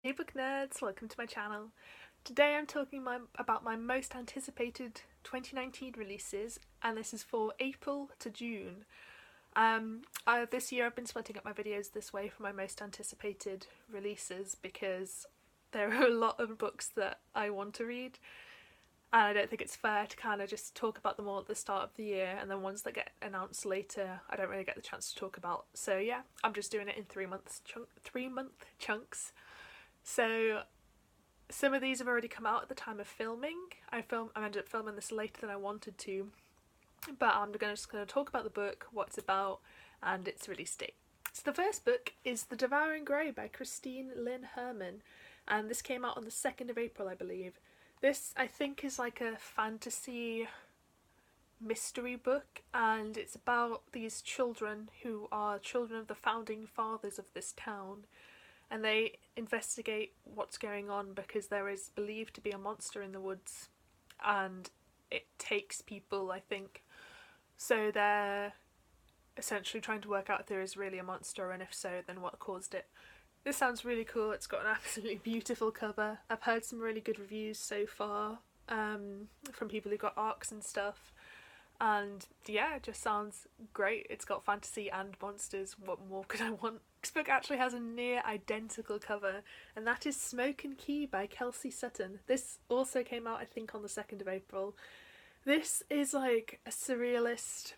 Hey book nerds, welcome to my channel. Today I'm talking about my most anticipated 2019 releases, and this is for April to June. This year I've been splitting up my videos this way for my most anticipated releases because there are a lot of books that I want to read, and I don't think it's fair to kind of just talk about them all at the start of the year and then ones that get announced later I don't really get the chance to talk about. So yeah, I'm just doing it in 3-month chunks. So some of these have already come out at the time of filming. I ended up filming this later than I wanted to, but I'm just going to talk about the book, what it's about, and its release date. So the first book is The Devouring Grey by Lynne Herman, and this came out on the 2nd of April, I believe. This, I think, is like a fantasy mystery book, and it's about these children who are children of the founding fathers of this town, and they investigate what's going on because there is believed to be a monster in the woods and it takes people, I think. So they're essentially trying to work out if there is really a monster, and if so, then what caused it. This sounds really cool. It's got an absolutely beautiful cover. I've heard some really good reviews so far from people who got arcs and stuff. And yeah, it just sounds great. It's got fantasy and monsters. What more could I want? This book actually has a near identical cover, and that is Smoke and Key by Kelsey Sutton. This also came out, I think, on the 2nd of April. This is like a surrealist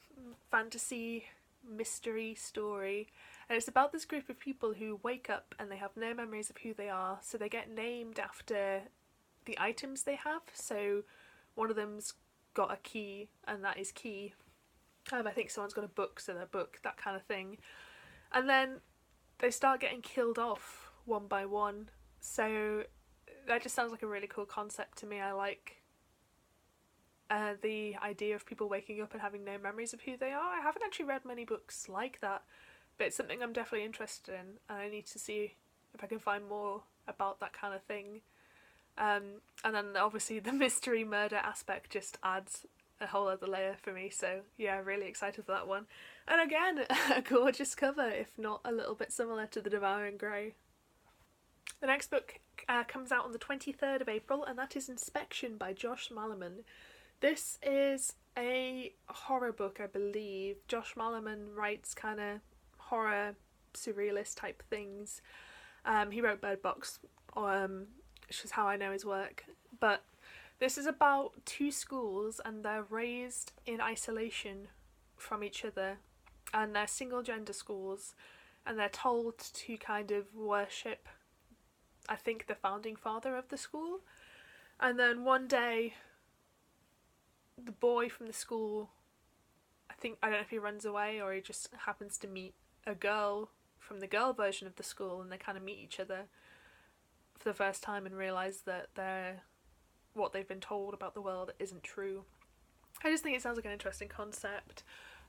fantasy mystery story, and it's about this group of people who wake up and they have no memories of who they are, so they get named after the items they have. So one of them's got a key, and that is Key. I think someone's got a book, so they're Book, that kind of thing. And then they start getting killed off one by one. So that just sounds like a really cool concept to me. I like the idea of people waking up and having no memories of who they are. I haven't actually read many books like that, but it's something I'm definitely interested in, and I need to see if I can find more about that kind of thing. And then obviously the mystery murder aspect just adds a whole other layer for me, so yeah, really excited for that one. And again, a gorgeous cover, if not a little bit similar to The Devouring Grey. The next book comes out on the 23rd of April, and that is Inspection by Josh Malerman. This is a horror book, I believe. Josh Malerman writes kind of horror, surrealist type things. He wrote Bird Box, which is how I know his work. But this is about two schools, and they're raised in isolation from each other, and they're single gender schools, and they're told to kind of worship, I think, the founding father of the school. And then one day the boy from the school, I don't know if he runs away or he just happens to meet a girl from the girl version of the school, and they kind of meet each other for the first time and realise that what they've been told about the world isn't true. I just think it sounds like an interesting concept.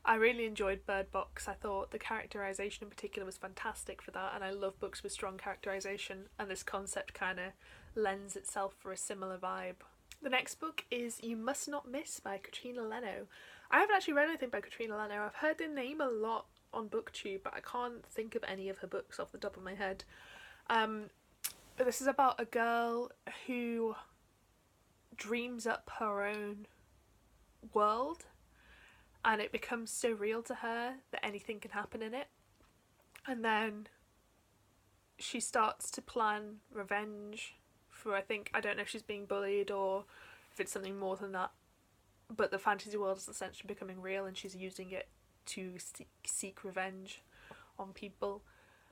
I really enjoyed Bird Box. I thought the characterisation in particular was fantastic for that, and I love books with strong characterisation, and this concept kind of lends itself for a similar vibe. The next book is You Must Not Miss by Katrina Leno. I haven't actually read anything by Katrina Leno. I've heard the name a lot on BookTube, but I can't think of any of her books off the top of my head. But this is about a girl who dreams up her own world, and it becomes so real to her that anything can happen in it. And then she starts to plan revenge for, I don't know if she's being bullied or if it's something more than that, but the fantasy world is essentially becoming real, and she's using it to seek revenge on people.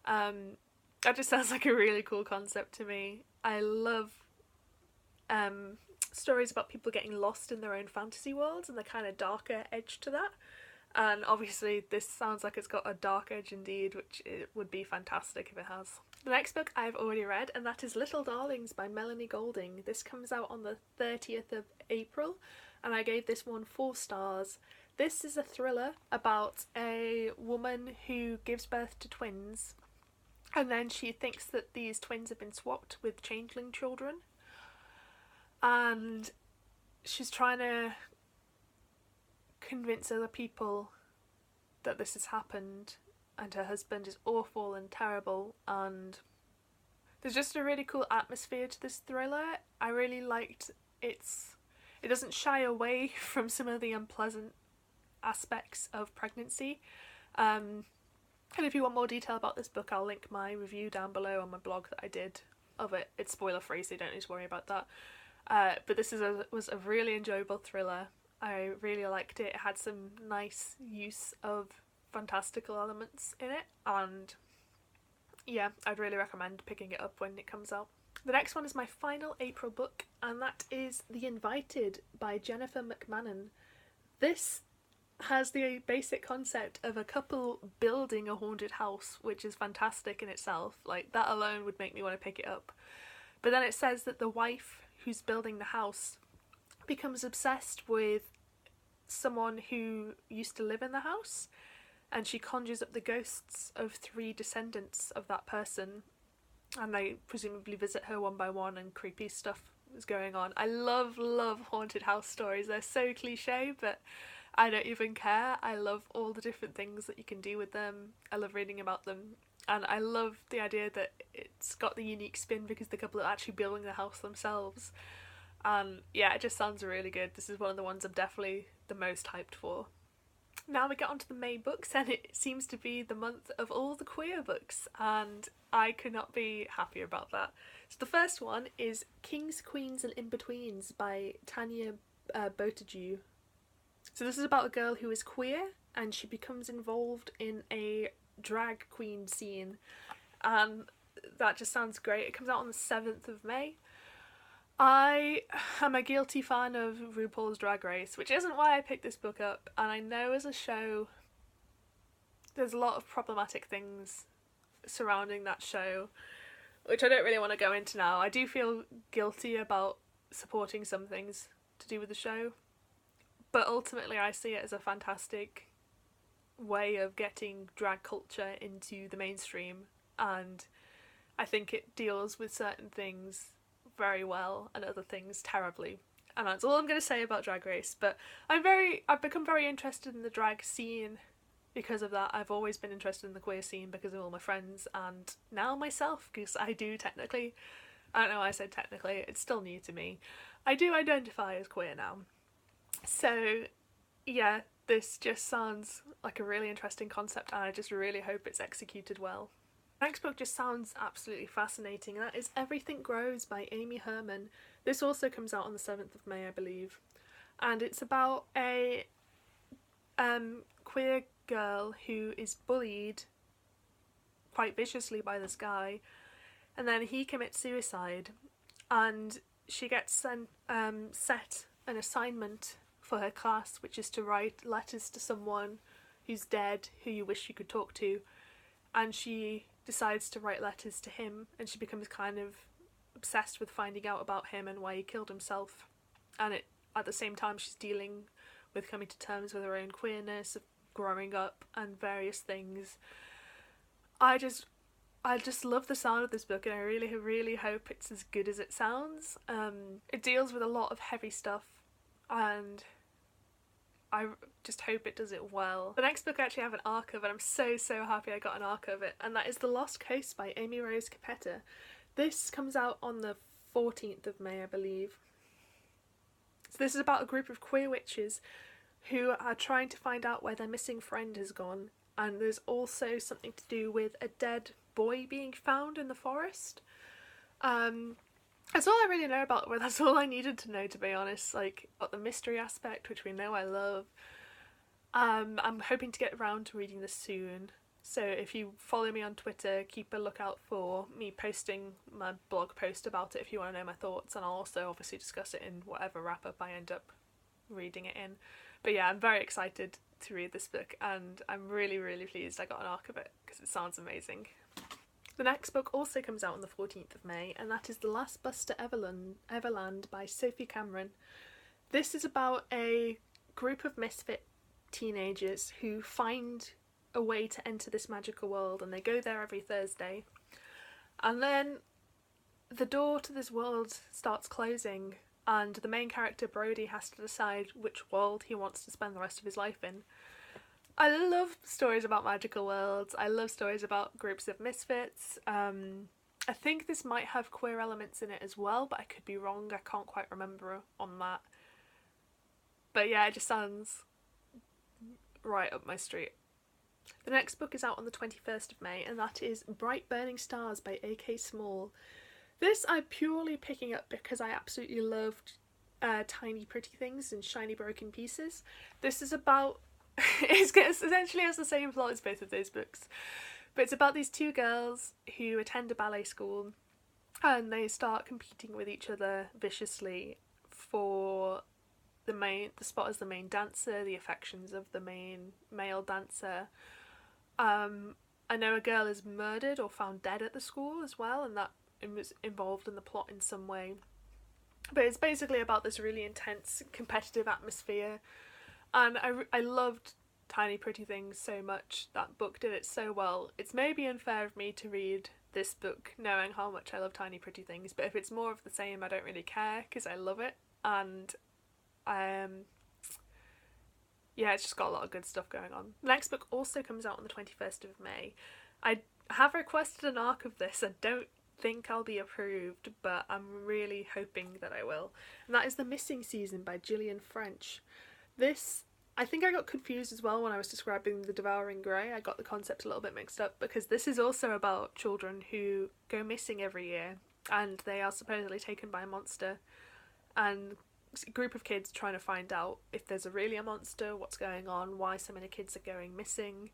That just sounds like a really cool concept to me. I love stories about people getting lost in their own fantasy worlds and the kind of darker edge to that. And obviously this sounds like it's got a dark edge indeed, which it would be fantastic if it has. The next book I've already read, and that is Little Darlings by Melanie Golding. This comes out on the 30th of April, and I gave this one 4 stars. This is a thriller about a woman who gives birth to twins, and then she thinks that these twins have been swapped with changeling children, and she's trying to convince other people that this has happened, and her husband is awful and terrible, and There's just a really cool atmosphere to this thriller. I really liked it doesn't shy away from some of the unpleasant aspects of pregnancy. And if you want more detail about this book, I'll link my review down below on my blog that I did of it. It's spoiler free, so you don't need to worry about that. But this was a really enjoyable thriller. I really liked it. It had some nice use of fantastical elements in it, and yeah, I'd really recommend picking it up when it comes out. The next one is my final April book, and that is The Invited by Jennifer McMahon. This has the basic concept of a couple building a haunted house, which is fantastic in itself. Like, that alone would make me want to pick it up. But then it says that the wife who's building the house becomes obsessed with someone who used to live in the house, and she conjures up the ghosts of 3 descendants of that person, and they presumably visit her one by one, and creepy stuff is going on. I love haunted house stories. They're so cliche, but I don't even care. I love all the different things that you can do with them. I love reading about them, and I love the idea that it's got the unique spin because the couple are actually building the house themselves. And yeah, it just sounds really good. This is one of the ones I'm definitely the most hyped for. Now we get onto the May books, and it seems to be the month of all the queer books, and I could not be happier about that. So the first one is Kings, Queens and Inbetweens by Tanya Boteju. So this is about a girl who is queer, and she becomes involved in a drag queen scene, and that just sounds great. It comes out on the 7th of May. I am a guilty fan of RuPaul's Drag Race, which isn't why I picked this book up, and I know as a show there's a lot of problematic things surrounding that show, which I don't really want to go into now. I do feel guilty about supporting some things to do with the show, but ultimately I see it as a fantastic way of getting drag culture into the mainstream, and I think it deals with certain things very well and other things terribly, and that's all I'm going to say about Drag Race. But I've become very interested in the drag scene because of that. I've always been interested in the queer scene because of all my friends, and now myself, because I do technically, I don't know why I said technically, it's still new to me, I do identify as queer now. So yeah, this just sounds like a really interesting concept, and I just really hope it's executed well. Next book just sounds absolutely fascinating. That is Everything Grows by Aimee Herman. This also comes out on the 7th of May, I believe. And it's about a queer girl who is bullied quite viciously by this guy, and then he commits suicide, and she gets set an assignment for her class, which is to write letters to someone who's dead who you wish you could talk to, and she decides to write letters to him, and she becomes kind of obsessed with finding out about him and why he killed himself. And at the same time she's dealing with coming to terms with her own queerness, of growing up and various things. I just love the sound of this book, and I really hope it's as good as it sounds. It deals with a lot of heavy stuff, and I just hope it does it well. The next book I actually have an arc of, and I'm so happy I got an arc of it, and that is The Lost Coast by Aimee Rose Capetta. This comes out on the 14th of May, I believe. So this is about a group of queer witches who are trying to find out where their missing friend has gone, and there's also something to do with a dead boy being found in the forest. That's all I really know about it. That's all I needed to know, to be honest. Like, the mystery aspect, which we know I love. I'm hoping to get around to reading this soon. So if you follow me on Twitter, keep a lookout for me posting my blog post about it if you want to know my thoughts. And I'll also obviously discuss it in whatever wrap-up I end up reading it in. But yeah, I'm very excited to read this book, and I'm really pleased I got an arc of it because it sounds amazing. The next book also comes out on the 14th of May, and that is The Last Bus to Everland by Sophie Cameron. This is about a group of misfit teenagers who find a way to enter this magical world, and they go there every Thursday. And then the door to this world starts closing, and the main character, Brody, has to decide which world he wants to spend the rest of his life in. I love stories about magical worlds. I love stories about groups of misfits. I think this might have queer elements in it as well, but I could be wrong. I can't quite remember on that. But yeah, it just sounds right up my street. The next book is out on the 21st of May, and that is Bright Burning Stars by A.K. Small. This I'm purely picking up because I absolutely loved Tiny Pretty Things and Shiny Broken Pieces. This is about... it essentially has the same plot as both of those books. But it's about these two girls who attend a ballet school, and they start competing with each other viciously for the spot as the main dancer, the affections of the main male dancer. I know a girl is murdered or found dead at the school as well, and that was involved in the plot in some way. But it's basically about this really intense competitive atmosphere, and I loved Tiny Pretty Things so much. That book did it so well. It's maybe unfair of me to read this book knowing how much I love Tiny Pretty Things, but if it's more of the same, I don't really care because I love it. And yeah, it's just got a lot of good stuff going on. The next book also comes out on the 21st of May. I have requested an arc of this. I don't think I'll be approved, but I'm really hoping that I will. And that is The Missing Season by Gillian French. This, I think I got confused as well when I was describing the Devouring Grey. I got the concept a little bit mixed up because this is also about children who go missing every year, and they are supposedly taken by a monster, and a group of kids trying to find out if there's really a monster, what's going on, why so many kids are going missing.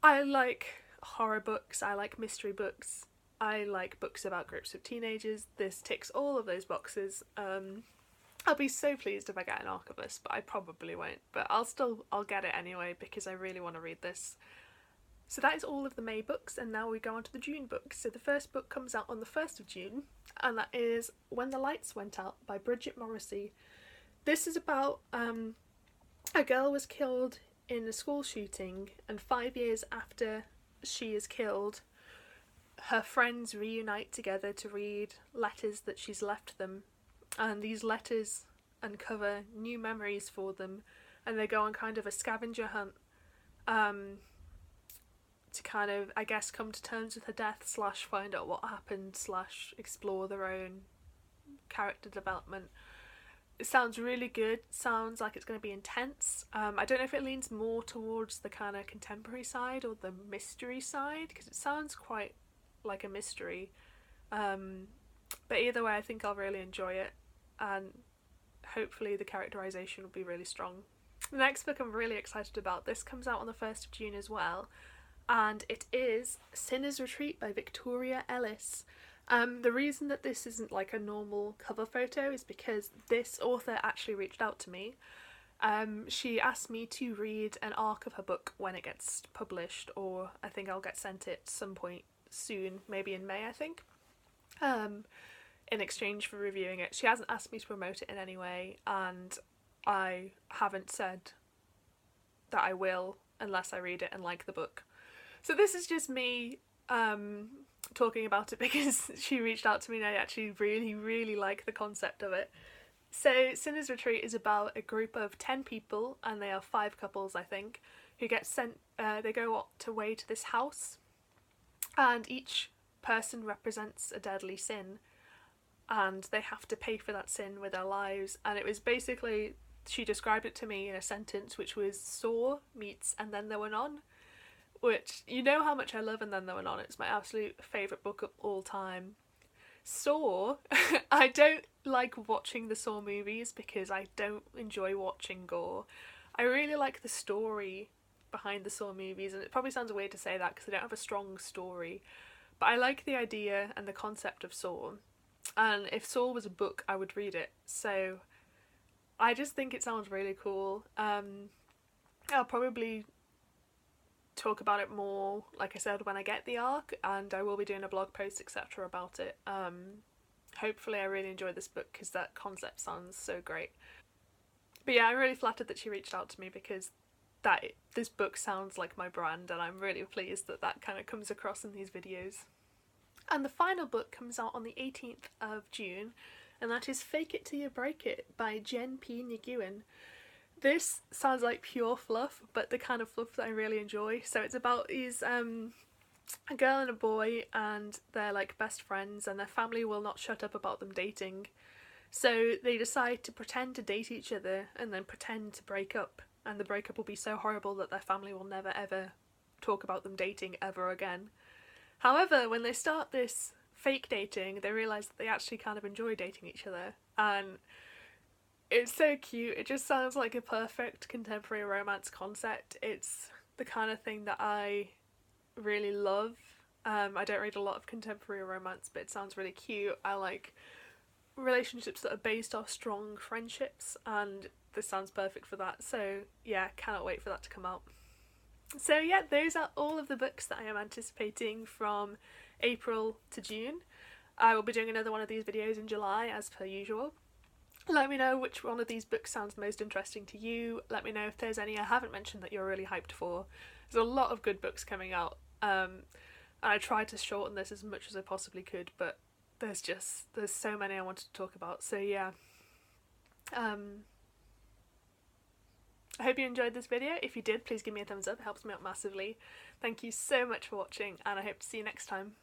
I like horror books, I like mystery books, I like books about groups of teenagers. This ticks all of those boxes. I'll be so pleased if I get an arc of this, but I probably won't. But I'll get it anyway because I really want to read this. So that is all of the May books, and now we go on to the June books. So the first book comes out on the 1st of June, and that is When the Lights Went Out by Bridget Morrissey. This is about a girl was killed in a school shooting, and 5 years after she is killed, her friends reunite together to read letters that she's left them, and these letters uncover new memories for them, and they go on kind of a scavenger hunt to kind of, I guess, come to terms with her death / find out what happened / explore their own character development. It sounds really good. Sounds like it's going to be intense. I don't know if it leans more towards the kind of contemporary side or the mystery side, because it sounds quite like a mystery. But either way, I think I'll really enjoy it, and hopefully the characterization will be really strong. The next book I'm really excited about. This comes out on the 1st of June as well, and it is Sinner's Retreat by Victoria Ellis. The reason that this isn't like a normal cover photo is because this author actually reached out to me. She asked me to read an arc of her book when it gets published, or I think I'll get sent it some point soon, maybe in May, I think, in exchange for reviewing it. She hasn't asked me to promote it in any way, and I haven't said that I will unless I read it and like the book. So this is just me talking about it because she reached out to me and I actually really, really like the concept of it. So Sinner's Retreat is about a group of 10 people, and they are 5 couples, I think, who get sent, they go away to this house, and each person represents a deadly sin, and they have to pay for that sin with their lives. And it was basically, she described it to me in a sentence, which was Saw meets And Then There Were None, which, you know how much I love And Then There Were None. It's my absolute favourite book of all time. Saw, I don't like watching the Saw movies because I don't enjoy watching gore. I really like the story behind the Saw movies, and it probably sounds weird to say that because they don't have a strong story, but I like the idea and the concept of Saw, and if Saw was a book I would read it, so I just think it sounds really cool. I'll probably talk about it more, like I said, when I get the arc, and I will be doing a blog post etc about it. Hopefully I really enjoyed this book because that concept sounds so great. But yeah, I'm really flattered that she reached out to me because this book sounds like my brand, and I'm really pleased that that kind of comes across in these videos. And the final book comes out on the 18th of June, and that is Fake It Till You Break It by Jenn P. Nguyen. This sounds like pure fluff, but the kind of fluff that I really enjoy. So it's about these a girl and a boy, and they're like best friends, and their family will not shut up about them dating. So they decide to pretend to date each other and then pretend to break up, and the breakup will be so horrible that their family will never ever talk about them dating ever again. However, when they start this fake dating, they realise that they actually kind of enjoy dating each other, and it's so cute. It just sounds like a perfect contemporary romance concept. It's the kind of thing that I really love. I don't read a lot of contemporary romance, but it sounds really cute. I like relationships that are based off strong friendships, and this sounds perfect for that. So yeah, cannot wait for that to come out. So yeah, those are all of the books that I am anticipating from April to June. I will be doing another one of these videos in July as per usual. Let me know which one of these books sounds most interesting to you. Let me know if there's any I haven't mentioned that you're really hyped for. There's a lot of good books coming out, and I tried to shorten this as much as I possibly could, but there's so many I wanted to talk about. So yeah, I hope you enjoyed this video. If you did, please give me a thumbs up. It helps me out massively. Thank you so much for watching, and I hope to see you next time.